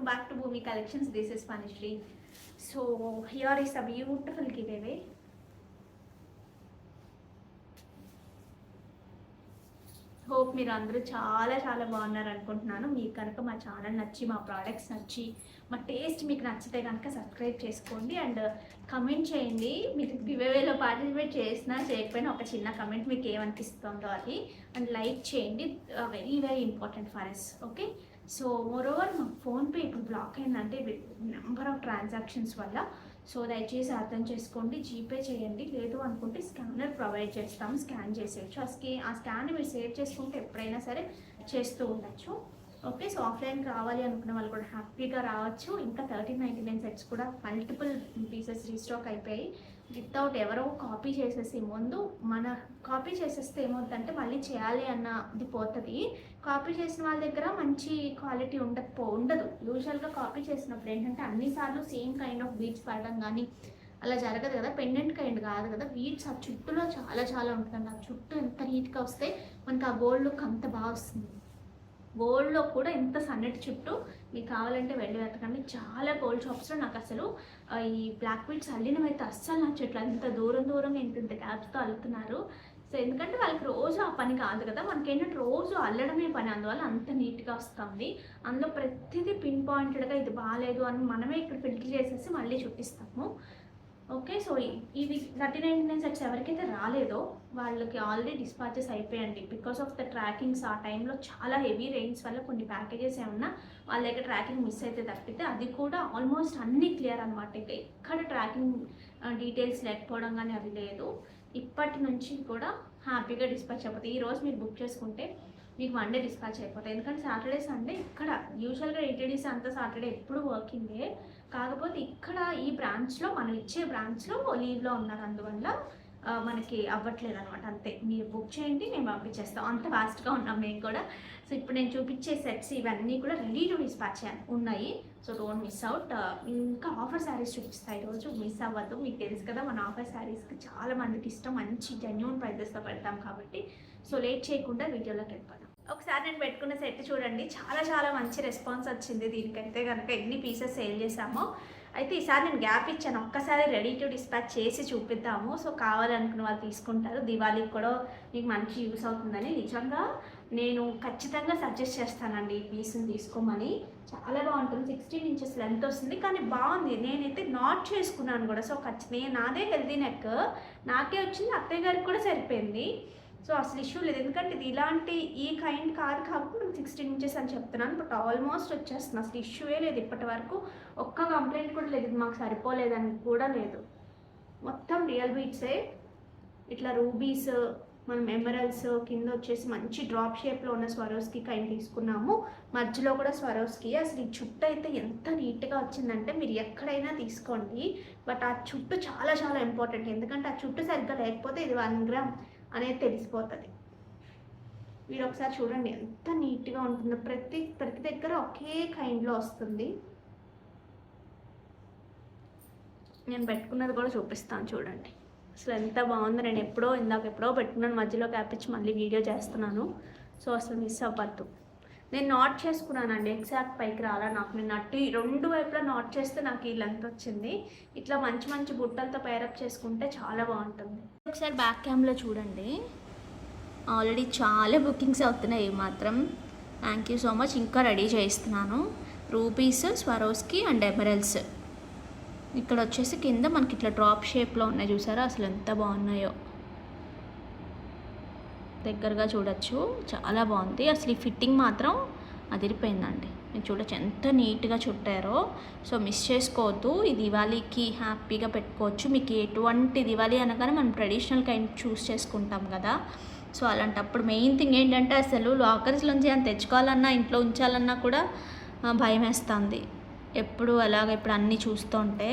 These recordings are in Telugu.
welcome back to Bhumi Collections. This is Panishri. So here is a beautiful giveaway. Hope మీరు అందరూ చాలా బాగున్నారు అనుకుంటున్నాను. మీకు కనుక మా ఛానల్ నచ్చి, మా ప్రోడక్ట్స్ నచ్చి, మా టేస్ట్ మీకు నచ్చితే కనుక సబ్స్క్రైబ్ చేసుకోండి అండ్ కమెంట్ చేయండి. మీరు గివ్అవేలో పార్టిసిపేట్ చేసినా చేయకపోయినా ఒక చిన్న కమెంట్ మీకు ఏమనిపిస్తుందో అది అండ్ లైక్ చేయండి. Very important for us. Okay, so moreover మా ఫోన్పే ఇప్పుడు బ్లాక్ అయిందంటే నెంబర్ ఆఫ్ ట్రాన్సాక్షన్స్ వల్ల. సో దయచేసి అర్థం చేసుకోండి, జీపే చేయండి. లేదు అనుకుంటే స్కానర్ ప్రొవైడ్ చేస్తాము, స్కాన్ చేసేయచ్చు. ఆ స్కాన్ మీరు సేవ్ చేసుకుంటే ఎప్పుడైనా సరే చేస్తూ ఉండొచ్చు. ఓకే, సో ఆఫ్లైన్కి రావాలి అనుకున్న వాళ్ళు కూడా హ్యాపీగా రావచ్చు. ఇంకా 1399 సెట్స్ కూడా మల్టిపుల్ పీసెస్ రీస్టాక్ అయిపోయాయి. వితౌట్ ఎవరో కాపీ చేసేసి ముందు మన కాపీ చేసేస్తే ఏమవుతుందంటే మళ్ళీ చేయాలి అన్నది పోతుంది. కాపీ చేసిన వాళ్ళ దగ్గర మంచి క్వాలిటీ ఉండదు. యూజువల్గా కాపీ చేసినప్పుడు ఏంటంటే అన్నిసార్లు సేమ్ కైండ్ ఆఫ్ బీడ్స్ పడడం కానీ అలా జరగదు కదా. పెండెంట్ కైండ్ కాదు కదా, బీడ్స్ ఆ చుట్టూలో చాలా ఉంటుందండి. ఆ చుట్టూ ఎంత నీట్గా వస్తే మనకి ఆ గోల్డ్ లుక్ అంత బాగా వస్తుంది. గోల్డ్లో కూడా ఎంత సన్నటి చుట్టూ మీకు కావాలంటే వెళ్ళి వెతకండి. చాలా గోల్డ్ షాప్స్లో నాకు అసలు ఈ బ్లాక్ బీడ్స్ అల్లినవైతే అస్సలు నచ్చట్లేదు. అంత దూరంగా ఇంత గ్యాప్స్తో అల్లుతున్నారు. సో ఎందుకంటే వాళ్ళకి రోజు ఆ పని కాదు కదా, మనకేంటంటే రోజు అల్లడమే పని, అందువల్ల అంత నీట్గా వస్తుంది. అందులో ప్రతిదీ పిన్ పాయింటెడ్గా ఇది బాగాలేదు అని మనమే ఇక్కడ ఫిల్టర్ చేసేసి మళ్ళీ చుట్టిస్తాము. ఓకే, సో ఇవి 1399 సెట్స్ ఎవరికైతే రాలేదో వాళ్ళకి ఆల్రెడీ డిస్పాచెస్ అయిపోయండి. బికాస్ ఆఫ్ ద ట్రాకింగ్స్ ఆ టైంలో చాలా హెవీ రెయిన్స్ వల్ల కొన్ని ప్యాకేజెస్ ఏమన్నా వాళ్ళ దగ్గర ట్రాకింగ్ మిస్ అయితే తప్పితే అది కూడా ఆల్మోస్ట్ అన్నీ క్లియర్ అనమాట. ఇక ఎక్కడ ట్రాకింగ్ డీటెయిల్స్ లేకపోవడం కానీ అది లేదు. ఇప్పటి నుంచి కూడా హ్యాపీగా డిస్పాచ్ అయిపోతాయి. ఈరోజు మీరు బుక్ చేసుకుంటే మీకు మండే డిస్పాచ్ అయిపోతాయి. ఎందుకంటే సాటర్డే సండే ఇక్కడ యూజువల్గా ఏటీడీసీ అంతా సాటర్డే ఎప్పుడు వర్కింగే. కాకపోతే ఇక్కడ ఈ బ్రాంచ్లో మనం ఇచ్చే బ్రాంచ్లో లీవ్లో ఉన్నారు, అందువల్ల మనకి అవ్వట్లేదు అనమాట. అంతే, మీరు బుక్ చేయండి, మేము పంపించేస్తాం. అంత ఫాస్ట్గా ఉన్నాం మేము కూడా. సో ఇప్పుడు నేను చూపించే సెట్స్ ఇవన్నీ కూడా రెడీ టు డిస్పాచ్ ఉన్నాయి. So don't miss out. ఇంకా ఆఫర్ శారీస్ చూపిస్తాయి ఈరోజు, మిస్ అవ్వద్దు. మీకు తెలుసు కదా మన ఆఫర్ శారీస్కి చాలా మందికి ఇష్టం, మంచి జెన్యూన్ ప్రైజెస్తో పెడతాం కాబట్టి. సో లేట్ చేయకుండా వీడియోలోకి వెళ్ళిపోదాం. ఒకసారి నేను పెట్టుకున్న సెట్ చూడండి, చాలా మంచి రెస్పాన్స్ వచ్చింది దీనికైతే కనుక. ఎన్ని పీసెస్ సేల్ చేసామో. అయితే ఈసారి నేను గ్యాప్ ఇచ్చాను, ఒక్కసారి రెడీ టు డిస్పాచ్ చేసి చూపిద్దాము. సో కావాలనుకున్న వాళ్ళు తీసుకుంటారు. దివాళీకి కూడా మీకు మంచి యూస్ అవుతుందని నిజంగా నేను ఖచ్చితంగా సజెస్ట్ చేస్తానండి ఈ పీస్ని తీసుకోమని. చాలా బాగుంటుంది. 16 ఇంచెస్ లెంత్ వస్తుంది, కానీ బాగుంది. నేనైతే నాట్ చేసుకున్నాను కూడా. సో ఖచ్చితంగా నాదే హెల్దీ నెక్, నాకే వచ్చింది, అత్తయ్య గారికి కూడా సరిపోయింది. సో అసలు ఇష్యూ లేదు, ఎందుకంటే ఇది ఇలాంటి ఈ కైండ్ కాదు కాబట్టి నేను 16 ఇంచెస్ అని చెప్తున్నాను. బట్ ఆల్మోస్ట్ వచ్చేస్తుంది, అసలు ఇష్యూయే లేదు. ఇప్పటి వరకు ఒక్క కంప్లైంట్ కూడా లేదు, మాకు సరిపోలేదని కూడా లేదు. మొత్తం రియల్ బీట్సే. ఇట్లా రూబీస్, మనం ఎమరల్స్, కింద వచ్చేసి మంచి డ్రాప్ షేప్లో ఉన్న స్వరోస్కి కైండ్ తీసుకున్నాము. మధ్యలో కూడా స్వరోస్కి. అసలు ఈ చుట్టూ అయితే ఎంత నీట్గా వచ్చిందంటే మీరు ఎక్కడైనా తీసుకోండి. బట్ ఆ చుట్టూ చాలా ఇంపార్టెంట్, ఎందుకంటే ఆ చుట్టూ సరిగ్గా లేకపోతే ఇది 1 గ్రామ్ అనేది తెలిసిపోతుంది. మీరు ఒకసారి చూడండి ఎంత నీట్గా ఉంటుందో. ప్రతి దగ్గర ఒకే కైండ్లో వస్తుంది. నేను పెట్టుకున్నది కూడా చూపిస్తాను చూడండి. అసలు ఎంత బాగుందో. నేను ఎప్పుడో పెట్టుకున్నాను, మధ్యలో క్యాపిచ్చి మళ్ళీ వీడియో చేస్తున్నాను. సో అసలు మిస్ అవ్వద్దు. నేను నాట్ చేసుకున్నానండి, ఎగ్జాక్ట్ పైకి రాలా నాకు. నేను అటు 2 వైపులా నాట్ చేస్తే నాకు ఈ లెంత్ వచ్చింది. ఇట్లా మంచి బుట్టలతో పేరప్ చేసుకుంటే చాలా బాగుంటుంది. ఒకసారి బ్యాక్ క్యామ్లో చూడండి, ఆల్రెడీ చాలా బుకింగ్స్ అవుతున్నాయి. మాత్రం థ్యాంక్ యూ సో మచ్. ఇంకా రెడీ చేయిస్తున్నాను. Rupees, Swarovski and emeralds. ఇక్కడ వచ్చేసి కింద మనకి ఇట్లా డ్రాప్ షేప్లో ఉన్నాయి, చూసారా అసలు ఎంత బాగున్నాయో. దగ్గరగా చూడొచ్చు, చాలా బాగుంది. అసలు ఈ ఫిట్టింగ్ మాత్రం అదిరిపోయిందండి. మీరు చూడొచ్చు ఎంత నీట్గా చుట్టారో. సో మిస్ చేసుకోవద్దు. ఈ దివాళీకి హ్యాపీగా పెట్టుకోవచ్చు. మీకు ఎటువంటి దివాళీ అనగానే మనం ట్రెడిషనల్ కైండ్ చూస్ చేసుకుంటాం కదా. సో అలాంటప్పుడు మెయిన్ థింగ్ ఏంటంటే అసలు లాకర్స్లోంచి అని తెచ్చుకోవాలన్నా ఇంట్లో ఉంచాలన్నా కూడా భయం వేస్తుంది ఎప్పుడు అన్నీ చూస్తుంటే.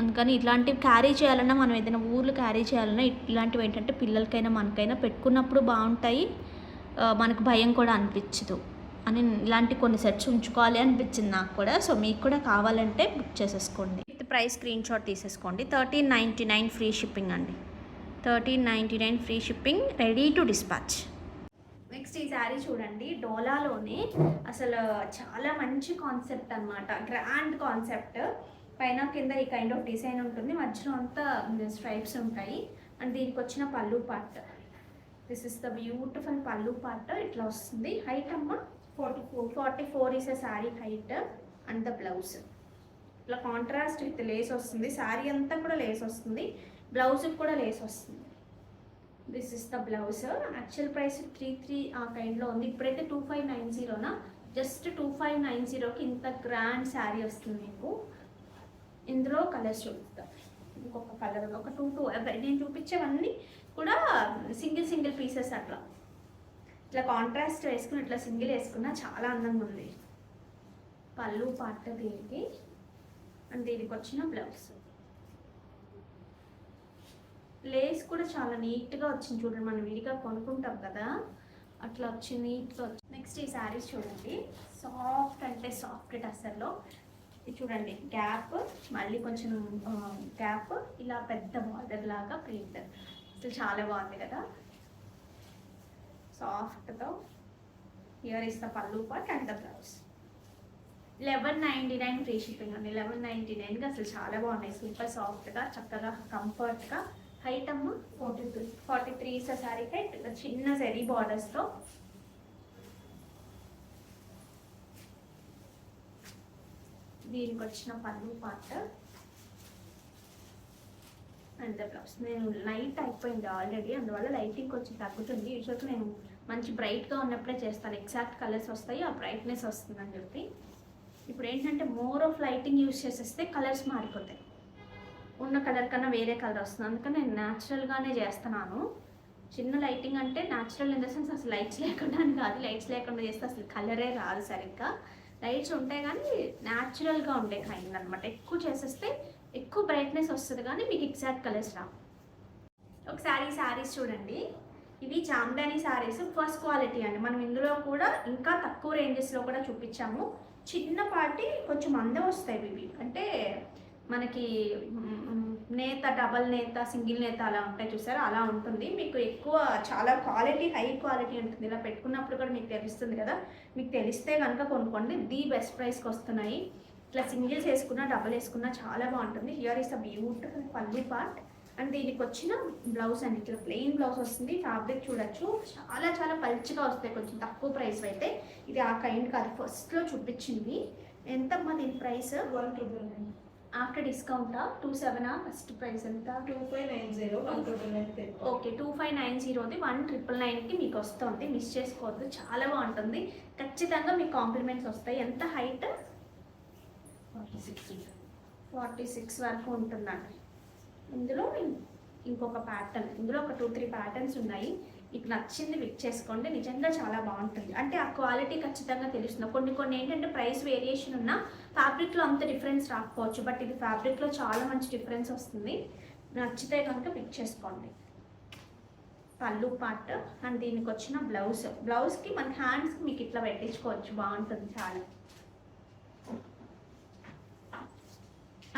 అందుకని ఇట్లాంటివి క్యారీ చేయాలన్నా, మనం ఏదైనా ఊర్లో క్యారీ చేయాలన్నా ఇట్లాంటివి ఏంటంటే పిల్లలకైనా మనకైనా పెట్టుకున్నప్పుడు బాగుంటాయి, మనకు భయం కూడా అనిపించదు అని ఇలాంటి కొన్ని సెట్స్ ఉంచుకోవాలి అనిపించింది నాకు కూడా. సో మీకు కూడా కావాలంటే బుక్ చేసేసుకోండి. విత్ ప్రైస్ స్క్రీన్ షాట్ తీసేసుకోండి. 1399 ఫ్రీ షిప్పింగ్ అండి. 1399 free shipping, ready to dispatch. Next next ఈ శారీ చూడండి, డోలాలోనే అసలు చాలా మంచి కాన్సెప్ట్ అనమాట, గ్రాండ్ కాన్సెప్ట్. పైన కింద ఈ కైండ్ ఆఫ్ డిజైన్ ఉంటుంది, మధ్యలో అంతా స్ట్రైప్స్ ఉంటాయి. అండ్ దీనికి వచ్చిన పళ్ళు part, this is the beautiful పళ్ళు పార్ట్. ఇట్లా వస్తుంది. హైట్ అమ్మ 44 is a sari height. And the blouse ఇట్లా కాంట్రాస్ట్ విత్ లేస్ వస్తుంది. శారీ అంతా కూడా లేస్ వస్తుంది, బ్లౌజ్కి కూడా లేస్ వస్తుంది. This is the blouse. Actual price 33 ఆ కైండ్లో ఉంది. ఇప్పుడైతే 2590నా, జస్ట్ 2590కి ఇంత గ్రాండ్ శారీ వస్తుంది మీకు. ఇందులో కలర్స్ చూపిస్తాం. ఇంకొక కలర్, ఒక టూ నేను చూపించేవన్నీ కూడా సింగిల్ పీసెస్. అట్లా ఇట్లా కాంట్రాస్ట్ వేసుకుని ఇట్లా సింగిల్ వేసుకున్నా చాలా అందంగా ఉంది. పళ్ళు పార్ట్ దీనికి. అండ్ దీనికి వచ్చిన బ్లౌజ్, లేస్ కూడా చాలా నీట్గా వచ్చింది చూడండి. మనం విడిగా కొనుక్కుంటాం కదా, అట్లా వచ్చి నీట్గా వచ్చింది. నెక్స్ట్ ఈ శారీస్ చూడండి, సాఫ్ట్ అంటే సాఫ్ట్ టస్సర్లో. ఇది చూడండి, గ్యాప్, మళ్ళీ కొంచెం గ్యాప్, ఇలా పెద్ద బార్డర్ లాగా ప్రింట్. అసలు చాలా బాగుంది కదా, సాఫ్ట్తో. హియర్ ఇస్ ద పళ్ళు part and the blouse. 1199 free shipping అండి. 1199కి అసలు చాలా బాగున్నాయి, సూపర్ సాఫ్ట్గా, చక్కగా కంఫర్ట్గా. హైట్ అమ్మ 43 ఇస్ శారీ హైట్. చిన్న జరీ బార్డర్స్తో. దీనికి వచ్చిన పళ్ళు పార్ట్ అండ్ ద బ్లౌజ్. నేను లైట్ అయిపోయింది ఆల్రెడీ, అందువల్ల లైటింగ్ కొంచెం తగ్గుతుంది. యూజువల్గా నేను మంచి బ్రైట్గా ఉన్నప్పుడే చేస్తాను, ఎగ్జాక్ట్ కలర్స్ వస్తాయి, ఆ బ్రైట్నెస్ వస్తుందని చెప్పి. ఇప్పుడు ఏంటంటే మోర్ ఆఫ్ లైటింగ్ యూజ్ చేసేస్తే కలర్స్ మారిపోతాయి, ఉన్న కలర్ కన్నా వేరే కలర్ వస్తుంది. అందుకని నేను న్యాచురల్గానే చేస్తున్నాను. చిన్న లైటింగ్ అంటే న్యాచురల్ ఇన్ ద సెన్స్ అసలు లైట్స్ లేకుండా అని కాదు, లైట్స్ లేకుండా చేస్తే అసలు కలరే రాదు సరిగ్గా. లైట్స్ ఉంటాయి కానీ న్యాచురల్గా ఉండే కైండ్ అనమాట. ఎక్కువ చేసేస్తే ఎక్కువ బ్రైట్నెస్ వస్తుంది కానీ మీకు ఎగ్జాక్ట్ కలర్స్ రావు. ఒకసారి శారీస్ చూడండి, ఇవి జామ్దాని శారీస్, ఫస్ట్ క్వాలిటీ అండి. మనం ఇందులో కూడా ఇంకా తక్కువ రేంజెస్లో కూడా చూపించాము. చిన్నపాటి కొంచెం అందం వస్తాయి ఇవి, అంటే మనకి నేత, డబల్ నేత, సింగిల్ నేత అలా ఉంటాయి చూసారా, అలా ఉంటుంది. మీకు ఎక్కువ చాలా క్వాలిటీ, హై క్వాలిటీ ఉంటుంది. ఇలా పెట్టుకున్నప్పుడు కూడా మీకు తెలుస్తుంది కదా, మీకు తెలిస్తే కనుక కొనుక్కోండి. ది బెస్ట్ ప్రైస్కి వస్తున్నాయి. ఇట్లా సింగిల్స్ వేసుకున్నా, డబల్ వేసుకున్నా చాలా బాగుంటుంది. Here is a beautiful pallu part. And దీనికి వచ్చిన బ్లౌజ్ అండి, ఇట్లా ప్లెయిన్ బ్లౌజ్ వస్తుంది. ఫ్యాబ్రిక్ చూడొచ్చు, చాలా చాలా పల్చగా వస్తాయి, కొంచెం తక్కువ ప్రైస్ అయితే. ఇది ఆ కైండ్ కాదు, ఫస్ట్లో చూపించింది. ఎంతమ్మా దీని ప్రైస్? 1,299. ఆఫ్టర్ డిస్కౌంటా? 27 ఫస్ట్ ప్రైస్ ఎంత? 2590. ఓకే, 2590ది 1999కి మీకు వస్తుంది. మిస్ చేసుకోవద్దు, చాలా బాగుంటుంది. ఖచ్చితంగా మీకు కాంప్లిమెంట్స్ వస్తాయి. ఎంత హైట్? 46 వరకు ఉంటుందండి. ఇందులో ఇంకొక ప్యాటర్న్, ఇందులో ఒక 2-3 ప్యాటర్న్స్ ఉన్నాయి. మీకు నచ్చింది పిక్ చేసుకోండి, నిజంగా చాలా బాగుంటుంది. అంటే ఆ క్వాలిటీ ఖచ్చితంగా తెలుస్తుంది. కొన్ని ఏంటంటే ప్రైస్ వేరియేషన్ ఉన్న ఫ్యాబ్రిక్లో అంత డిఫరెన్స్ రాకపోవచ్చు, బట్ ఇది ఫ్యాబ్రిక్లో చాలా మంచి డిఫరెన్స్ వస్తుంది. నచ్చితే కనుక పిక్ చేసుకోండి. పళ్ళు పార్ట్ అండ్ దీనికి వచ్చిన బ్లౌజ్కి మన హ్యాండ్స్కి మీకు ఇట్లా పెట్టించుకోవచ్చు, బాగుంటుంది చాలా.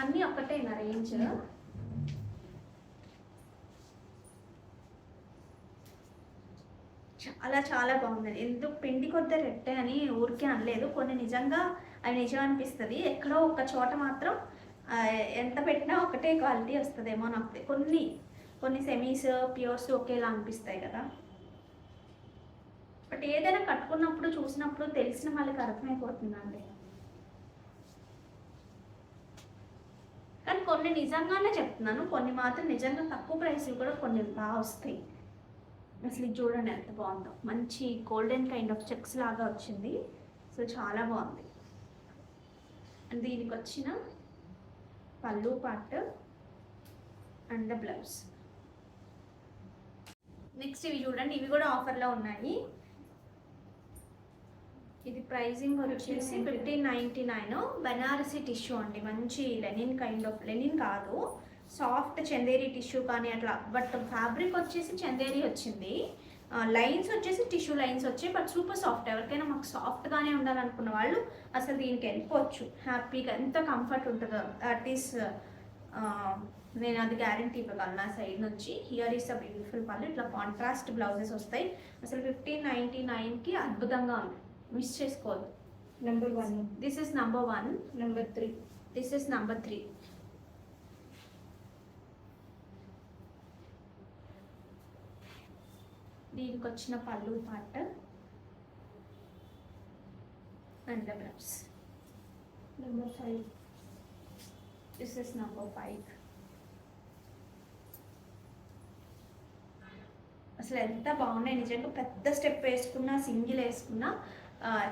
అన్నీ ఒకటేనా రేంజ్? చాలా చాలా బాగుంది. ఎందుకు పిండి కొద్ది రెట్టే అని ఊరికే అనలేదు, కొన్ని నిజంగా అది నిజం అనిపిస్తుంది. ఎక్కడో ఒక చోట మాత్రం ఎంత పెట్టినా ఒకటే క్వాలిటీ వస్తుందేమో నాకు. కొన్ని సెమీస్, ప్యూర్స్ ఒకేలా అనిపిస్తాయి కదా, బట్ ఏదైనా కట్టుకున్నప్పుడు చూసినప్పుడు తెలిసిన వాళ్ళకి అర్థమైపోతుందండి. కానీ కొన్ని నిజంగానే చెప్తున్నాను, కొన్ని మాత్రం నిజంగా తక్కువ ప్రైస్లు కూడా కొన్ని బాగా వస్తాయి. అసలు ఇది చూడండి ఎంత బాగుందో, మంచి గోల్డెన్ కైండ్ ఆఫ్ చెక్స్ లాగా వచ్చింది. సో చాలా బాగుంది. అండ్ దీనికి వచ్చిన పళ్ళు part and the blouse. Next ఇవి చూడండి, ఇవి కూడా ఆఫర్లో ఉన్నాయి. ఇది ప్రైజింగ్ వచ్చేసి 1599. బెనారసీ టిష్యూ అండి, మంచి లెనిన్ కైండ్ ఆఫ్, లెనిన్ కాదు, సాఫ్ట్ చందేరి టిష్యూ కానీ అట్లా, బట్ ఫ్యాబ్రిక్ వచ్చేసి చందేరి వచ్చింది. లైన్స్ వచ్చేసి టిష్యూ లైన్స్ వచ్చాయి, బట్ సూపర్ సాఫ్ట్. ఎవరికైనా మాకు సాఫ్ట్గానే ఉండాలనుకున్న వాళ్ళు అసలు దీనికి వెళ్ళిపోవచ్చు హ్యాపీగా, ఎంత కంఫర్ట్ ఉంటుందో. దట్ ఈస్ నేను అది గ్యారంటీ ఇవ్వగలను నా సైడ్ నుంచి. హియర్ ఈస్ అ బ్యూటిఫుల్ పళ్ళు. ఇట్లా కాంట్రాస్ట్ బ్లౌజెస్ వస్తాయి. అసలు 1599కి అద్భుతంగా ఉంది, మిస్ చేసుకోవద్దు. Number 1. This is number 1. Number 3. This is number 3. దీనికి వచ్చిన పళ్ళు part and the blouse. Number 5. This is number 5. అసలు ఎంత బాగున్నాయి నిజంగా. పెద్ద స్టెప్ వేసుకున్నా, సింగిల్ వేసుకున్నా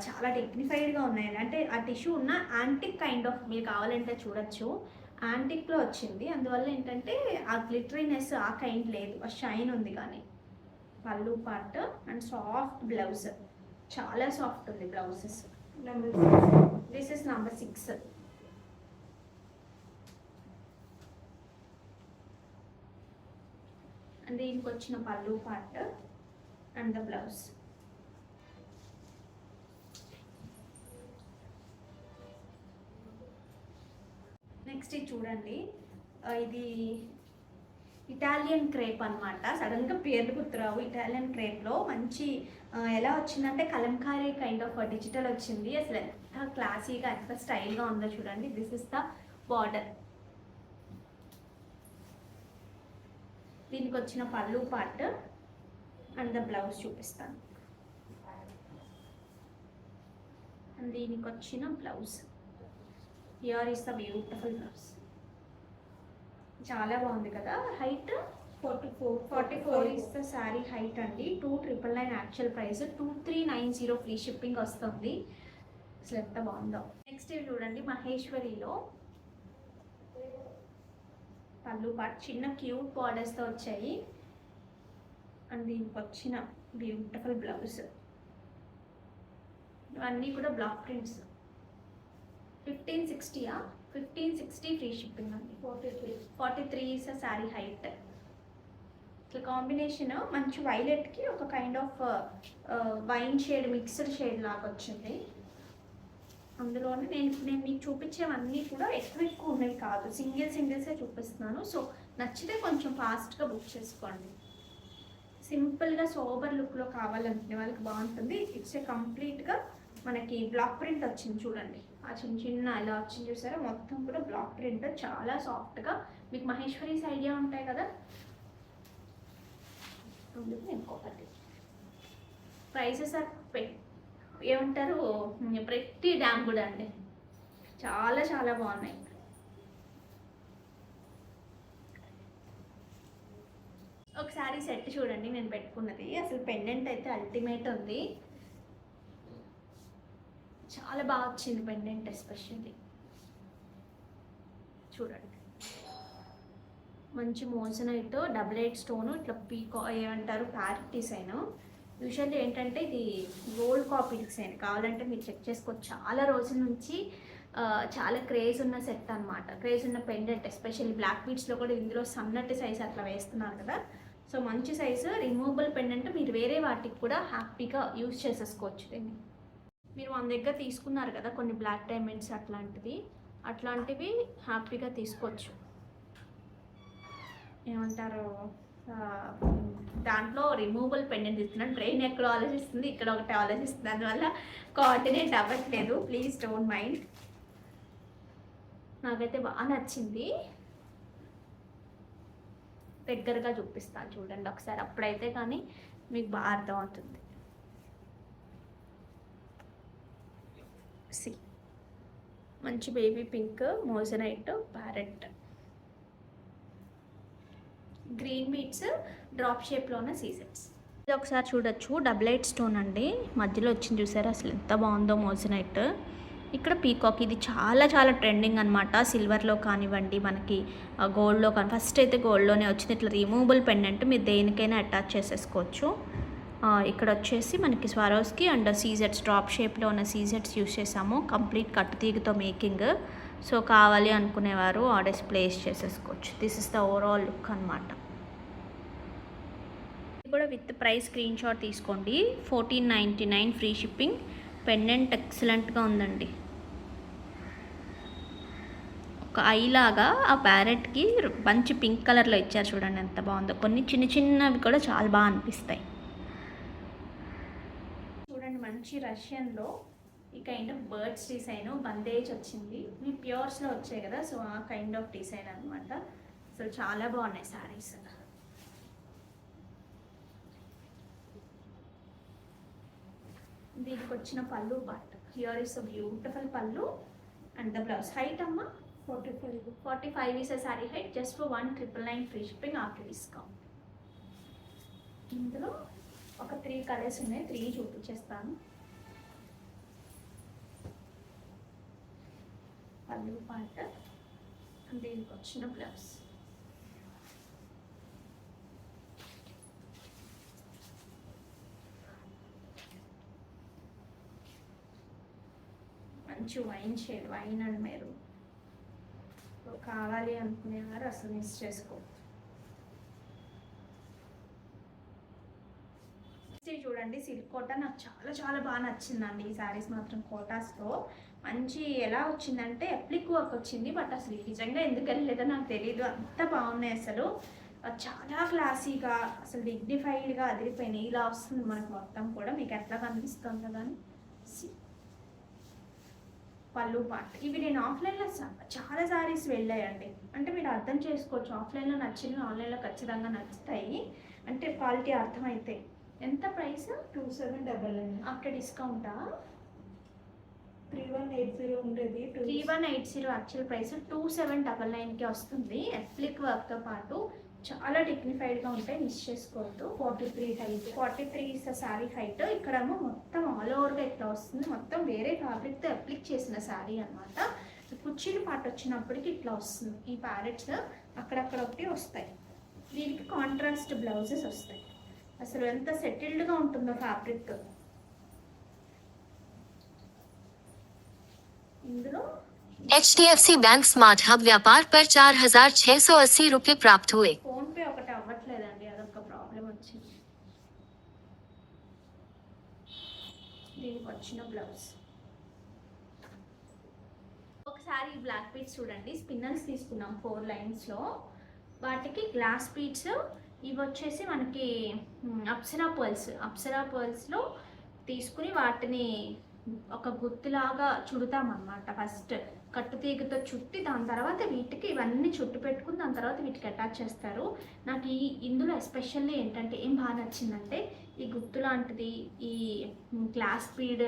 చాలా డిగ్నిఫైడ్గా ఉన్నాయి. అంటే ఆ టిష్యూ ఉన్న యాంటిక్ కైండ్ ఆఫ్, మీరు కావాలంటే చూడొచ్చు, యాంటిక్లో వచ్చింది. అందువల్ల ఏంటంటే ఆ గ్లిటరీనెస్ ఆ కైండ్ లేదు, ఆ షైన్ ఉంది. కానీ పళ్ళు పార్ట్ అండ్ సాఫ్ట్ బ్లౌజ్, చాలా సాఫ్ట్ ఉంది blouses. Number 6. This is number 6. And దీనికి వచ్చిన పళ్ళు part and the blouse. Next ఇది చూడండి, ఇది ఇటాలియన్ క్రేప్ అనమాట. సడన్గా పేర్లు గుర్తురావు. ఇటాలియన్ క్రేప్లో మంచి ఎలా వచ్చిందంటే కలంకారీ కైండ్ ఆఫ్ డిజిటల్ వచ్చింది. అసలు ఎంత క్లాసీగా, ఎంత స్టైల్గా ఉందో చూడండి. This is the border. దీనికి వచ్చిన పళ్ళు పార్ట్ అండ్ ద బ్లౌజ్ చూపిస్తాను. అండ్ దీనికి వచ్చిన blouse. Here is the beautiful blouse. చాలా బాగుంది కదా. Height 44 is the sari height అండి. 2999 యాక్చువల్ ప్రైస్, 2390 ఫ్రీ షిప్పింగ్ వస్తుంది. అసలు ఎంత బాగుందో. నెక్స్ట్ ఇవి చూడండి, మహేశ్వరిలో పళ్ళు పార్ట్ చిన్న క్యూట్ బార్డర్స్తో వచ్చాయి. అండ్ దీనికి వచ్చిన బ్యూటిఫుల్ బ్లౌజ్. ఇవన్నీ కూడా బ్లాక్ ప్రింట్స్. 1560 ఫ్రీ షిప్పింగ్ అండి. 43 ఈస్ శారీ హైట్. ఇట్లా కాంబినేషన్ మంచి వైలెట్కి ఒక kind of wine shade, mixed shade లాగా వచ్చింది. అందులోనే నేను మీకు చూపించేవన్నీ కూడా ఎక్కువ ఉన్నవి కాదు, సింగిల్సే చూపిస్తున్నాను. సో నచ్చితే కొంచెం ఫాస్ట్గా బుక్ చేసుకోండి. సింపుల్గా సోబర్ లుక్లో కావాలనుకునే వాళ్ళకి బాగుంటుంది. ఇట్స్ ఏ కంప్లీట్గా మనకి బ్లాక్ ప్రింట్ వచ్చింది చూడండి. ఆ చిన్న ఇలా వచ్చింది చూసారా, మొత్తం కూడా బ్లాక్ ప్రింట్, చాలా సాఫ్ట్గా. మీకు మహేశ్వరీస్ ఐడియా ఉంటాయి కదా, అందుకు ఇంకొకటి. ప్రైసెస్ ఆర్ ఏమంటారు, ప్రతి డ్యామ్ కూడా అండి, చాలా చాలా బాగున్నాయి. ఒకసారి సెట్ చూడండి నేను పెట్టుకున్నది. అసలు పెండెంట్ అయితే అల్టిమేట్ ఉంది, చాలా బాగా వచ్చింది పెండెంట్. ఎస్పెషల్లీ చూడండి, మంచి మోజనైట్, డబుల్ ఎయిట్ స్టోను, ఇట్లా పీకో ఏమంటారు ప్యారెట్ డిజైన్. యూజువల్లీ ఏంటంటే ఇది గోల్డ్ కాపీ డిజైన్, కావాలంటే మీరు చెక్ చేసుకోవచ్చు. చాలా రోజుల నుంచి చాలా క్రేజ్ ఉన్న సెట్ అనమాట, క్రేజ్ ఉన్న పెండెంట్. ఎస్పెషల్లీ బ్లాక్ బీడ్స్లో కూడా ఇందులో సన్నటి సైజ్ అట్లా వేస్తున్నారు కదా. సో మంచి సైజు రిమూవబుల్ పెండెంట్, మీరు వేరే వాటికి కూడా హ్యాపీగా యూజ్ చేసేసుకోవచ్చు దీన్ని. మీరు మన దగ్గర తీసుకున్నారు కదా కొన్ని బ్లాక్ డైమండ్స్ అట్లాంటివి హ్యాపీగా తీసుకోవచ్చు. ఏమంటారు, దాంట్లో రిమూవబుల్ పెండెంట్ ఇస్తున్నాను. బ్రెయిన్ ఎక్కడో ఆలోచిస్తుంది, ఇక్కడ ఒకటి ఆలోచిస్తుంది, అందువల్ల కోఆర్డినేట్ అవ్వట్లేదు. Please don't mind. నాకైతే బాగా నచ్చింది. దగ్గరగా చూపిస్తాను చూడండి ఒకసారి, అప్పుడైతే కానీ మీకు బాగా అర్థమవుతుంది. సి మంచి baby pink, moissanite, parrot, green beats, drop షేప్లో ఉన్న సీజెట్స్. ఇది ఒకసారి చూడొచ్చు, డబుల్ ఎయిట్ స్టోన్ అండి, మధ్యలో వచ్చింది చూసారా, అసలు ఎంత బాగుందో మోజనైట్. ఇక్కడ పీకాక్, ఇది చాలా చాలా ట్రెండింగ్ అనమాట. సిల్వర్లో కానివ్వండి, మనకి గోల్డ్లో కానీ, ఫస్ట్ అయితే గోల్డ్లోనే వచ్చింది. ఇట్లా రిమూవబుల్ పెండెంట్, మీరు దేనికైనా అటాచ్ చేసేసుకోవచ్చు. ఇక్కడ వచ్చేసి మనకి స్వారోస్కి అండ్ సీజెట్స్, డ్రాప్ షేప్లో ఉన్న సీజెట్స్ యూస్ చేసాము. కంప్లీట్ కట్టు తీగతో మేకింగ్. సో కావాలి అనుకునేవారు ఆర్డర్స్ ప్లేస్ చేసేసుకోవచ్చు. This is the overall look అనమాట. ఇది కూడా విత్ ప్రైస్ స్క్రీన్ షాట్ తీసుకోండి. 1499 ఫ్రీ షిప్పింగ్. పెండెంట్ ఎక్సలెంట్గా ఉందండి. ఒక ఒక ఐ లాగా ఆ ప్యారెట్కి మంచి పింక్ కలర్లో ఇచ్చారు చూడండి, ఎంత బాగుందో. కొన్ని చిన్న చిన్నవి కూడా చాలా బాగా అనిపిస్తాయి. చూడండి మంచి రష్యన్లో ఈ kind of birds design bandhej వచ్చింది. మీ ప్యూర్స్లో వచ్చాయి కదా, సో ఆ కైండ్ ఆఫ్ డిజైన్ అనమాట. సో చాలా బాగున్నాయి శారీస్. దీనికి వచ్చిన పళ్ళు part, here is a beautiful పళ్ళు అండ్ ద బ్లౌజ్. హైట్ అమ్మ 45 is a saree height, just for 1,999 free shipping after discount. ఇందులో ఒక 3 కలర్స్ ఉన్నాయి, 3 చూపించేస్తాను. పళ్ళు పార్ట్, దీనికి వచ్చిన బ్లౌజ్. మంచి wine shade, wine and maroon. కావాలి అనుకునేవారు అసలు మిస్ చేసుకో. చూడండి సిల్క్ కోటా, నాకు చాలా చాలా బాగా నచ్చిందండి ఈ శారీస్ మాత్రం. కోటాస్లో మంచి ఎలా వచ్చిందంటే ఎప్లిక్ వర్క్ వచ్చింది, బట్ అసలు నిజంగా ఎందుకు వెళ్ళలేదో నాకు తెలియదు, అంత బాగున్నాయి అసలు. చాలా క్లాసీగా అసలు డిగ్నిఫైడ్గా అదిరిపోయినాయి. ఇలా వస్తుంది మనకు మొత్తం కూడా. మీకు ఎట్లా కనిపిస్తుంది కానీ పళ్ళు పార్ట్. ఇవి నేను ఆఫ్లైన్లో చాలా శారీస్ వెళ్ళాయండి. అంటే మీరు అర్థం చేసుకోవచ్చు, ఆఫ్లైన్లో నచ్చినవి ఆన్లైన్లో ఖచ్చితంగా నచ్చుతాయి, అంటే క్వాలిటీ అర్థమైతే. ఎంత ప్రైస్? 2799. ఆఫ్టర్ డిస్కౌంటా? 3180 ఉండేది. 3180 యాక్చువల్ ప్రైస్ 2799కి వస్తుంది. ఎప్లిక్ వర్క్తో పాటు చాలా డిగ్నిఫైడ్గా ఉంటాయి, మిస్ చేసుకోవద్దు. 43 హైట్. 43 is sari height. ఇక్కడేమో మొత్తం ఆల్ ఓవర్గా ఇట్లా వస్తుంది, మొత్తం వేరే ఫ్యాబ్రిక్తో అప్లిక్ చేసిన శారీ అనమాట. కుర్చీలు పాట వచ్చినప్పటికి ఇట్లా వస్తుంది. ఈ ప్యారెట్స్ అక్కడక్కడ ఒకటి వస్తాయి. దీనికి కాంట్రాస్ట్ బ్లౌజెస్ వస్తాయి. అసలు ఎంత సెటిల్డ్గా ఉంటుందో ఫ్యాబ్రిక్. ఇందులో HDFC बैंक स्मार्ट हब व्यापार पर 4,680 रुपये प्राप्त हुए। ఫోన్ పే ఒకటి అవ్వట్లేదండి, అదొక ప్రాబ్లం వచ్చింది. దీనికి వచ్చిన బ్లౌజ్. ఒకసారి బ్లాక్ బీడ్స్ చూడండి, స్పిన్నర్స్ తీసుకున్నాం 4 లైన్స్లో. వాటికి గ్లాస్ బీడ్స్ ఇవి వచ్చేసి మనకి అప్సరా పర్ల్స్లో తీసుకుని వాటిని ఒక గుత్తిలాగా చుడతామన్నమాట. ఫస్ట్ కట్టుతీగతో చుట్టి దాని తర్వాత వీటికి ఇవన్నీ చుట్టు పెట్టుకుని దాని తర్వాత వీటికి అటాచ్ చేస్తారు. నాకు ఇందులో ఎస్పెషల్లీ ఏంటంటే ఏం బాగా నచ్చిందంటే ఈ గుత్తు లాంటిది, ఈ గ్లాస్ బీడ్,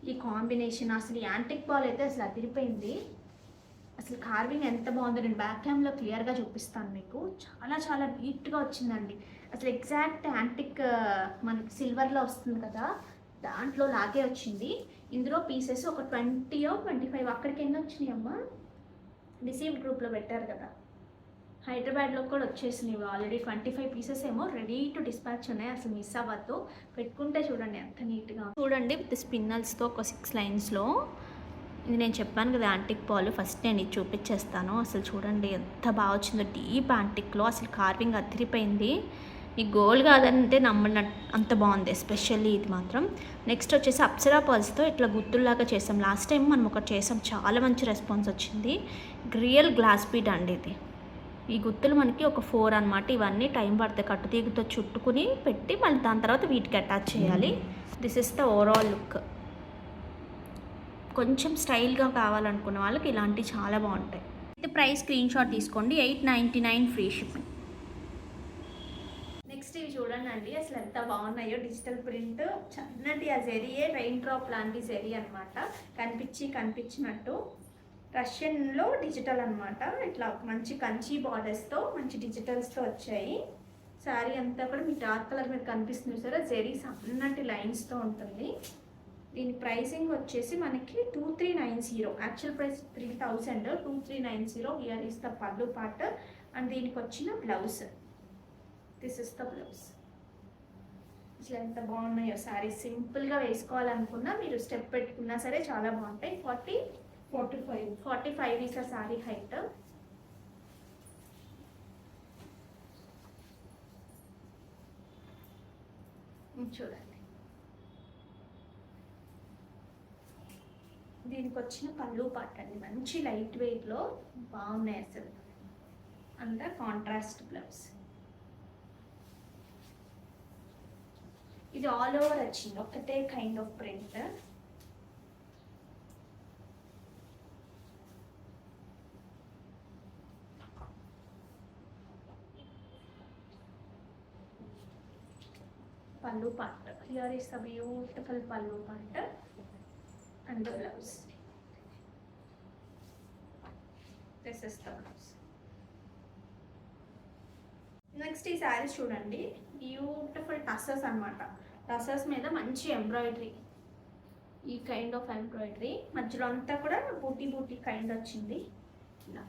ఈ కాంబినేషన్. అసలు ఈ యాంటిక్ బాల్ అయితే అసలు అదిరిపోయింది. అసలు కార్వింగ్ ఎంత బాగుందో నేను బ్యాక్ క్యామ్లో క్లియర్గా చూపిస్తాను మీకు. చాలా చాలా నీట్గా వచ్చిందండి. అసలు ఎగ్జాక్ట్ యాంటిక్ మనకి సిల్వర్లో వస్తుంది కదా, దాంట్లో లాగే వచ్చింది. ఇందులో పీసెస్ ఒక 20 or 25 అక్కడికి ఎన్ని వచ్చినాయి అమ్మ? రిసీవ్డ్ గ్రూప్లో పెట్టారు కదా, హైదరాబాద్లో కూడా వచ్చేసినాయి ఆల్రెడీ. 25 పీసెస్ ఏమో రెడీ టు డిస్పాచ్ ఉన్నాయి. అసలు మిస్ అవ్వద్దు, పెట్టుకుంటే చూడండి ఎంత నీట్గా. చూడండి విత్ స్పిన్నల్స్తో ఒక 6 లైన్స్లో. ఇది నేను చెప్పాను కదా యాంటిక్ పాలు, ఫస్ట్ నేను ఇది చూపించేస్తాను. అసలు చూడండి ఎంత బాగా వచ్చిందో, డీప్ యాంటిక్లో. అసలు కార్వింగ్ అదిరిపోయింది. ఈ గోల్డ్ కాదంటే నమ్మనట్టు అంత బాగుంది, ఎస్పెషల్లీ ఇది మాత్రం. నెక్స్ట్ వచ్చేసి అప్సరా పర్ల్స్తో ఇట్లా గుత్తుల్లాగా చేసాం. లాస్ట్ టైం మనం ఒకటి చేసాం, చాలా మంచి రెస్పాన్స్ వచ్చింది. రియల్ గ్లాస్ బీడ్ అండి ఇది. ఈ గుత్తులు మనకి ఒక 4 అనమాట. ఇవన్నీ టైం పడతాయి, కట్టుతీగతో చుట్టుకుని పెట్టి మళ్ళీ దాని తర్వాత వీటికి అటాచ్ చేయాలి. This is the overall look. కొంచెం స్టైల్గా కావాలనుకున్న వాళ్ళకి ఇలాంటివి చాలా బాగుంటాయి. ఇది ప్రైస్ స్క్రీన్ షాట్ తీసుకోండి, 899 ఫ్రీ షిప్పింగ్. నెక్స్ట్ ఇవి చూడండి అండి, అసలు ఎంత బాగున్నాయో. డిజిటల్ ప్రింట్, చన్నటి ఆ జెరియే, రెయిన్ డ్రాప్ లాంటి జెరీ అనమాట. కనిపించినట్టు రష్యన్లో డిజిటల్ అనమాట. ఇట్లా మంచి కంచి బార్డర్స్తో మంచి డిజిటల్స్తో వచ్చాయి. శారీ అంతా కూడా మీకు డార్క్ కలర్ మీద కనిపిస్తుంది సరే, జెరీ సన్నటి లైన్స్తో ఉంటుంది. దీని ప్రైసింగ్ వచ్చేసి మనకి 2390. Actual price 3000. 2390. Here is the పళ్ళు పార్ట్ అండ్ దీనికి వచ్చిన blouse. This is the blouse. అసలు ఎంత బాగున్నాయో శారీ. సింపుల్గా వేసుకోవాలనుకున్నా, మీరు స్టెప్ పెట్టుకున్నా సరే చాలా బాగుంటాయి. 45 ఈస్ ద శారీ హైట్. చూడండి దీనికి వచ్చిన పళ్ళు పాట అండి, మంచి లైట్ వెయిట్లో బాగున్నాయి అసలు. అంతా కాంట్రాస్ట్ బ్లౌజ్. ఇది ఆల్ ఓవర్ వచ్చింది, ఒకటే కైండ్ ఆఫ్ ప్రింట్. పళ్ళు పాట, హియర్ ఇస్ ద బ్యూటిఫుల్ పళ్ళు పాట and the blouse. This is the blouse. Next ఈ శారీస్ చూడండి, బ్యూటిఫుల్ టసర్స్ అన్నమాట. టసర్స్ మీద మంచి ఎంబ్రాయిడరీ, ఈ కైండ్ ఆఫ్ ఎంబ్రాయిడరీ మధ్యలో అంతా కూడా బూటీ బూటీ కైండ్ వచ్చింది. ఇలా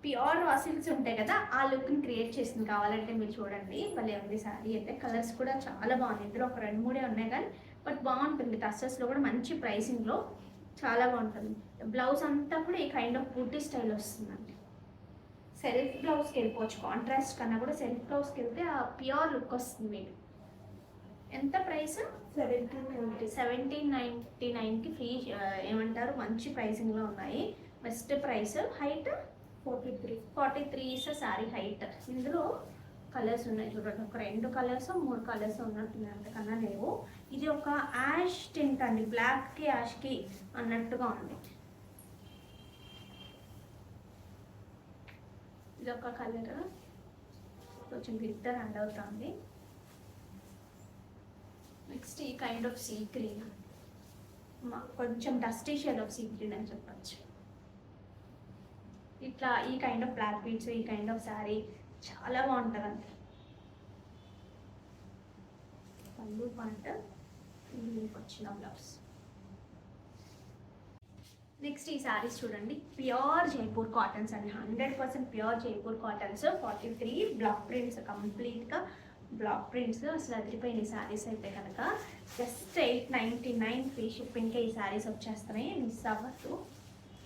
ప్యూర్ వాసిల్స్ ఉంటాయి కదా, ఆ లుక్ని క్రియేట్ చేసింది. కావాలంటే మీరు చూడండి, భలే ఉంది శారీ అయితే. కలర్స్ కూడా చాలా బాగున్నాయి, ఇందులో ఒక 2-3 ఉన్నాయి కానీ బట్ బాగుంటుంది. టసర్స్లో కూడా మంచి ప్రైసింగ్లో చాలా బాగుంటుంది. బ్లౌజ్ అంతా కూడా ఈ కైండ్ ఆఫ్ బూటీ స్టైల్ వస్తుందండి. సెల్ఫ్ బ్లౌజ్కి వెళ్ళిపోవచ్చు, కాంట్రాస్ట్ కన్నా కూడా సెల్ఫ్ బ్లౌజ్కి వెళ్తే ఆ ప్యూర్ లుక్ వస్తుంది మీకు. ఎంత ప్రైస్? 1799కి ఫ్రీ, ఏమంటారు, మంచి ప్రైసింగ్లో ఉన్నాయి. Best price. Height 43 is sari height. ఇందులో కలర్స్ ఉన్నాయి చూడండి, ఒక 2 కలర్స్ 3 కలర్స్ ఉన్నట్టున్నాయి, అంతకన్నా లేవు. ఇది ఒక యాష్ టింట్ అండి, బ్లాక్కి యాష్కి అన్నట్టుగా ఉంది. ఇది ఒక కలర్, కొంచెం గ్లిట్టర్ యాడ్ అవుతుంది. నెక్స్ట్ ఈ కైండ్ ఆఫ్ సీ గ్రీన్, కొంచెం dusty shade of sea green అని చెప్పచ్చు. ఇట్లా ఈ కైండ్ ఆఫ్ బ్లాక్ బీడ్స్, ఈ కైండ్ ఆఫ్ శారీ చాలా బాగుంటుంది అండి. పళ్ళు పాట, దీనికి వచ్చిన బ్లౌజ్. నెక్స్ట్ ఈ శారీస్ చూడండి, ప్యూర్ జైపూర్ కాటన్స్ అండి, 100% pure Jaipur cottons. 43 block prints, కంప్లీట్గా బ్లాక్ ప్రింట్స్. అసలు అదిరిపోయినాయి శారీస్ అయితే కనుక. జస్ట్ 899 ఫ్రీ షిప్పింగ్కే ఈ శారీస్ వచ్చేస్తున్నాయి, మిస్ అవ్వద్దు.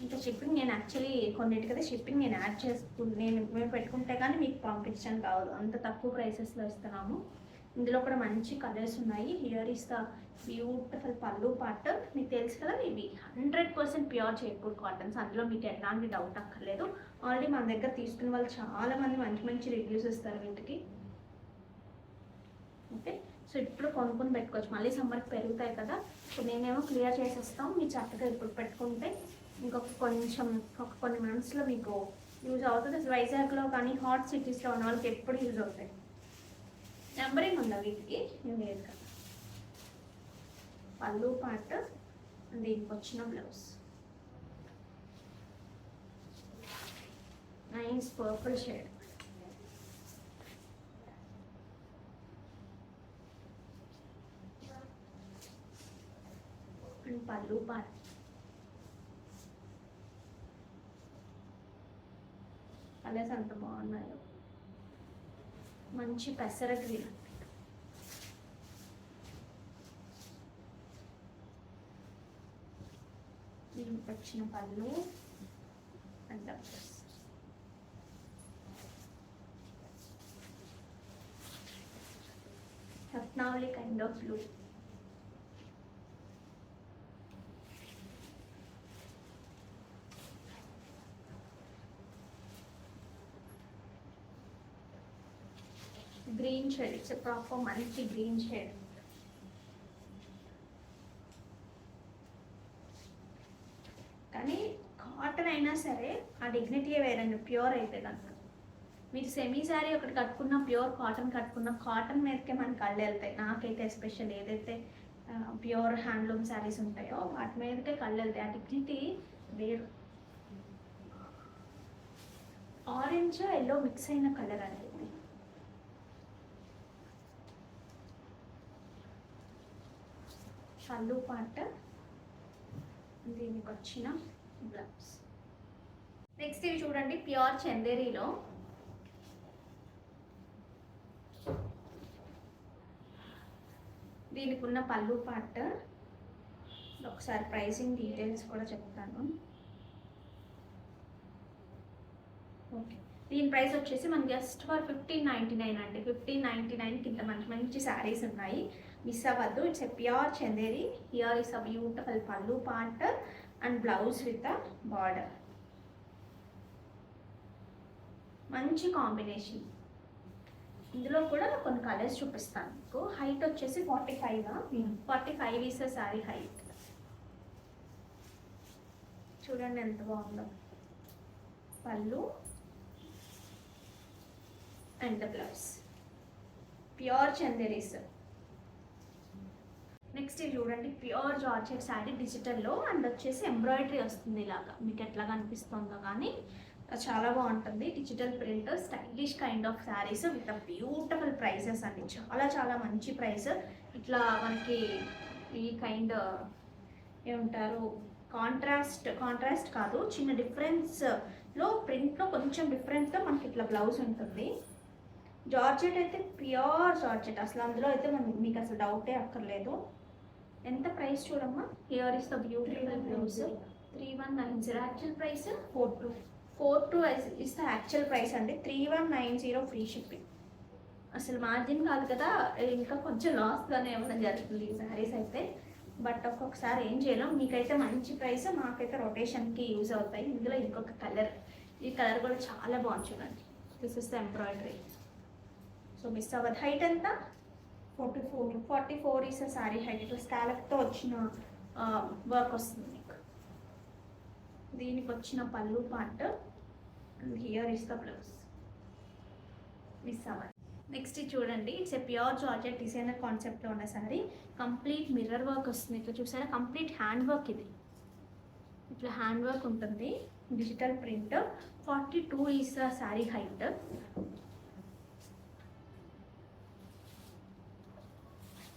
ఇంకా షిప్పింగ్ నేను యాక్చువల్లీ కొన్నిటికైతే షిప్పింగ్ నేను యాడ్ మేము పెట్టుకుంటే కానీ మీకు పంపించాను కావదు, అంత తక్కువ ప్రైసెస్లో ఇస్తున్నాము. ఇందులో కూడా మంచి కలర్స్ ఉన్నాయి. హియర్ ఇస్ ద బ్యూటిఫుల్ పళ్ళు పార్ట్. మీకు తెలుసు కదా, ఇవి 100% ప్యూర్ జైపూర్ కాటన్స్, అందులో మీకు ఎలాంటి డౌట్ అక్కర్లేదు. ఆల్రెడీ మన దగ్గర తీసుకున్న వాళ్ళు చాలామంది మంచి మంచి రివ్యూస్ ఇస్తారు వీటికి. ఓకే, సో ఇప్పుడు కొనుక్కొని పెట్టుకోవచ్చు, మళ్ళీ సమ్మర్కి పెరుగుతాయి కదా. ఇప్పుడు నేనేమో క్లియర్ చేసేస్తాం, మీరు చక్కగా ఇప్పుడు పెట్టుకుంటే కొన్ని మంత్స్లో మీకు యూజ్ అవుతుంది. వైజాగ్లో కానీ హాట్ సిటీస్లో ఉన్న వాళ్ళకి ఎప్పుడు యూజ్ అవుతాయి. నెంబరింగ్ ఉందా వీటికి? లేదు కదా. పళ్ళు పార్ట్, దీనికి వచ్చిన blouse. Nice purple shade. And pallu part. Colours అంత బాగున్నాయో, మంచి పెసర గ్రీన్. దీనికి వచ్చిన pallu and blouse. Ratnavali kind of blue. Green shade, it's proper మంచి గ్రీన్ షేడ్. కానీ కాటన్ అయినా సరే ఆ డిగ్నిటీ వేరండి, ప్యూర్ అయితే కనుక. మీరు సెమీ శారీ ఒకటి కట్టుకున్న, ప్యూర్ కాటన్ కట్టుకున్న, కాటన్ మీదకే మన కళ్ళు వెళ్తాయి. నాకైతే ఎస్పెషల్ ఏదైతే ప్యూర్ హ్యాండ్లూమ్ శారీస్ ఉంటాయో వాటి మీదకే కళ్ళు వెళ్తాయి, ఆ డిగ్నిటీ వేరు. ఆరెంజ్ ఎల్లో మిక్స్ అయిన కలర్ అనేది. పళ్ళు పాట, దీనికి వచ్చిన బ్లౌజ్. నెక్స్ట్ ఇవి చూడండి, ప్యూర్ చందేరీలో దీనికి ఉన్న పళ్ళు పాట. ఒకసారి ప్రైసింగ్ డీటెయిల్స్ కూడా చెప్తాను. ఓకే, దీని ప్రైస్ వచ్చేసి మనకి జస్ట్ ఫర్ 1599 అండి. 1599కి ఇంత మంచి మంచి శారీస్ ఉన్నాయి. మిస్ అవ్వద్దు. It's a pure Chanderi. Here is a beautiful pallu part and blouse with a border. మంచి కాంబినేషన్. ఇందులో కూడా కొన్ని కలర్స్ చూపిస్తాను మీకు. హైట్ వచ్చేసి 45 ఈస్ శారీ హైట్. చూడండి ఎంత బాగుందో. పళ్ళు and the blouse pure Chanderis. Next ఇది చూడండి, ప్యూర్ జార్జెట్ శారీ డిజిటల్లో అండ్ వచ్చేసి ఎంబ్రాయిడరీ వస్తుంది. ఇలాగా మీకు ఎట్లా కనిపిస్తుందో కానీ చాలా బాగుంటుంది. Digital print stylish kind of saris with beautiful prices అండి. చాలా చాలా మంచి ప్రైస్. ఇట్లా మనకి ఈ కైండ్ ఏమంటారు, కాంట్రాస్ట్ కాదు, చిన్న డిఫరెన్స్లో ప్రింట్లో కొంచెం డిఫరెంట్గా మనకి ఇట్లా బ్లౌజ్ ఉంటుంది. జార్జెట్ అయితే ప్యూర్ జార్జెట్, అసలు అందులో అయితే మీకు అసలు డౌటే అక్కర్లేదు. ఎంత ప్రైస్ చూడమ్మా. Here is the beautiful blouse. 3190. Actual price 42 is the actual price అండి. 3190 ఫ్రీ షిప్పింగ్. అసలు మార్జిన్ కాదు కదా, ఇంకా కొంచెం లాస్గానే ఇవ్వడం జరుగుతుంది ఈ శారీస్ అయితే. బట్ ఒక్కొక్కసారి ఏం చేయలేం. మీకైతే మంచి ప్రైస్, మాకైతే రొటేషన్కి యూజ్ అవుతాయి. ఇందులో ఇంకొక కలర్, ఈ కలర్ కూడా చాలా బాగుంది చూడండి. This is the embroidery. So miss అవ్వదు. హైట్ ఎంత? 44 ఈస్ శారీ హైట్. ఇట్లా స్కాలప్తో వచ్చిన వర్క్ వస్తుంది మీకు. దీనికి వచ్చిన పళ్ళు part and here is the blouse. Miss అవ్వాలి. నెక్స్ట్ చూడండి, it's a pure georgette designer కాన్సెప్ట్లో ఉన్న శారీ. కంప్లీట్ మిర్రర్ వర్క్ వస్తుంది. ఇట్లా చూసారా, కంప్లీట్ హ్యాండ్ వర్క్. ఇది ఇట్లా హ్యాండ్ వర్క్ ఉంటుంది. Digital print. 42 is the sari height.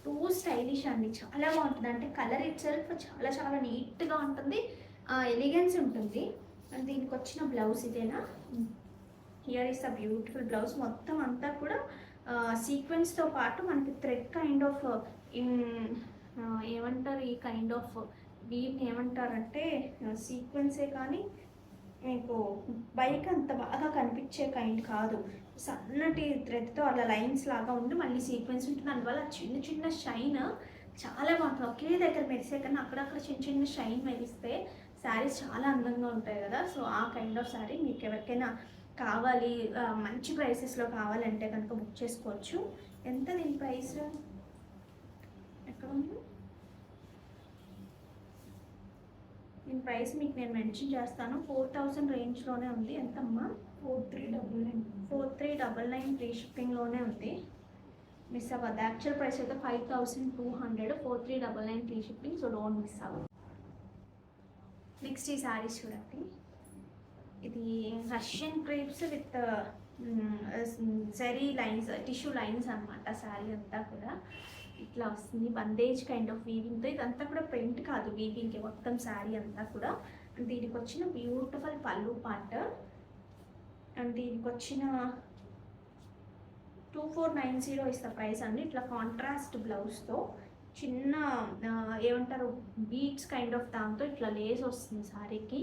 Two stylish అండి, చాలా బాగుంటుంది. అంటే కలర్ ఇట్ సెల్ఫ్ చాలా చాలా నీట్గా ఉంటుంది, ఎలిగెన్స్ ఉంటుంది. అండ్ దీనికి వచ్చిన బ్లౌజ్ ఇదేనా. Here is a beautiful blouse. మొత్తం అంతా కూడా సీక్వెన్స్తో పాటు మనకి థ్రెడ్ కైండ్ ఆఫ్ ఏమంటారు, ఈ కైండ్ ఆఫ్ వీటిని ఏమంటారంటే సీక్వెన్సే, కానీ మీకు బైక్ అంత బాగా కనిపించే కైండ్ కాదు. సన్నటి థ్రెడ్తో అలా లైన్స్ లాగా ఉండి మళ్ళీ సీక్వెన్స్ ఉంటుంది. అందువల్ల చిన్న చిన్న షైన్ చాలా బాగుంటుంది. ఒకే దగ్గర మెరిసే కన్నా అక్కడక్కడ చిన్న చిన్న షైన్ మెరిస్తే శారీస్ చాలా అందంగా ఉంటాయి కదా. సో ఆ కైండ్ ఆఫ్ శారీ మీకు ఎవరికైనా కావాలి, మంచి ప్రైసెస్లో కావాలంటే కనుక బుక్ చేసుకోవచ్చు. ఎంత దీని ప్రైస్ ఎక్కడ ఉంది? దీని ప్రైస్ మీకు నేను మెన్షన్ చేస్తాను. 4000 రేంజ్లోనే ఉంది. ఎంతమ్మా? 4399 ఫ్రీ షిప్పింగ్లోనే ఉంది. మిస్ అవ్వద్దు. యాక్చువల్ ప్రైస్ అయితే 5200. 4399 free shipping. So don't miss అవ్వదు. నెక్స్ట్ ఈ శారీస్ చూడండి. ఇది Russian crepes with zari lines, tissue lines అనమాట. శారీ అంతా కూడా ఇట్లా వస్తుంది. బందేజ్ కైండ్ ఆఫ్ వీవింగ్తో. ఇదంతా కూడా ప్రింట్ కాదు, వీవింగ్కి మొత్తం శారీ అంతా కూడా. అండ్ దీనికి వచ్చిన బ్యూటిఫుల్ పళ్ళు పార్ట్ అండ్ దీనికి వచ్చిన 2490 ఇస్ ద ప్రైస్ అండి. ఇట్లా కాంట్రాస్ట్ బ్లౌజ్తో చిన్న ఏమంటారు బీట్స్ కైండ్ ఆఫ్ దాంతో ఇట్లా లేస్ వస్తుంది శారీకి.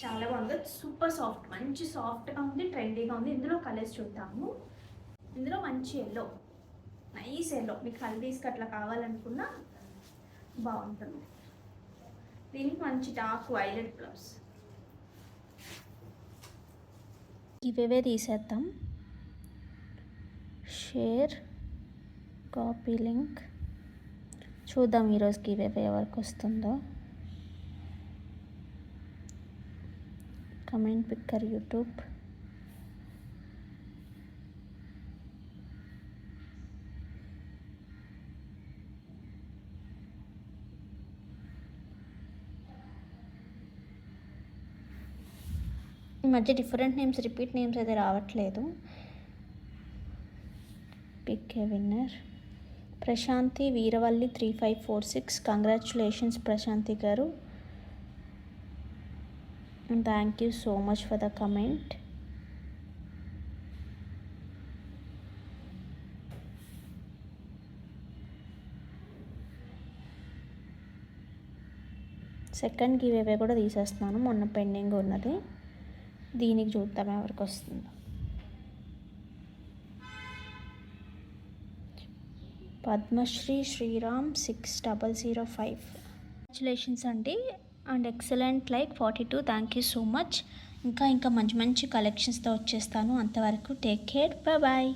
చాలా బాగుంది. సూపర్ సాఫ్ట్, మంచి సాఫ్ట్గా ఉంది, ట్రెండీగా ఉంది. ఇందులో కలర్స్ చూద్దాము. ఇందులో మంచి ఎల్లో, నైస్ ఎల్లో. మీకు హల్దీస్కి అట్లా కావాలనుకున్నా బాగుంటుంది. దీనికి మంచి డార్క్ వైలెట్ బ్లౌజ్. ఇవేవే తీసేద్దాం. Share, copy link. చూద్దాం ఈరోజుకి ఇవేవే ఎవరికి వస్తుందో. Comment picker YouTube. ఈ మధ్య డిఫరెంట్ నేమ్స్, రిపీట్ నేమ్స్ అయితే రావట్లేదు. Pick a winner. Prashanti Veeravalli 3546. Congratulations Prashanti garu. Thank you so much for the comment. Second giveaway కూడా తీసేస్తున్నాను, మొన్న పెండింగ్ ఉన్నది. దీనికి చూద్దాం ఎవరికి వస్తుందో. పద్మశ్రీ శ్రీరామ్ 6005. కంగ్రాచులేషన్స్ అండి and excellent like 42. Thank you so much. ఇంకా మంచి మంచి కలెక్షన్స్తో వచ్చేస్తాను. అంతవరకు టేక్ కేర్, బాయ్.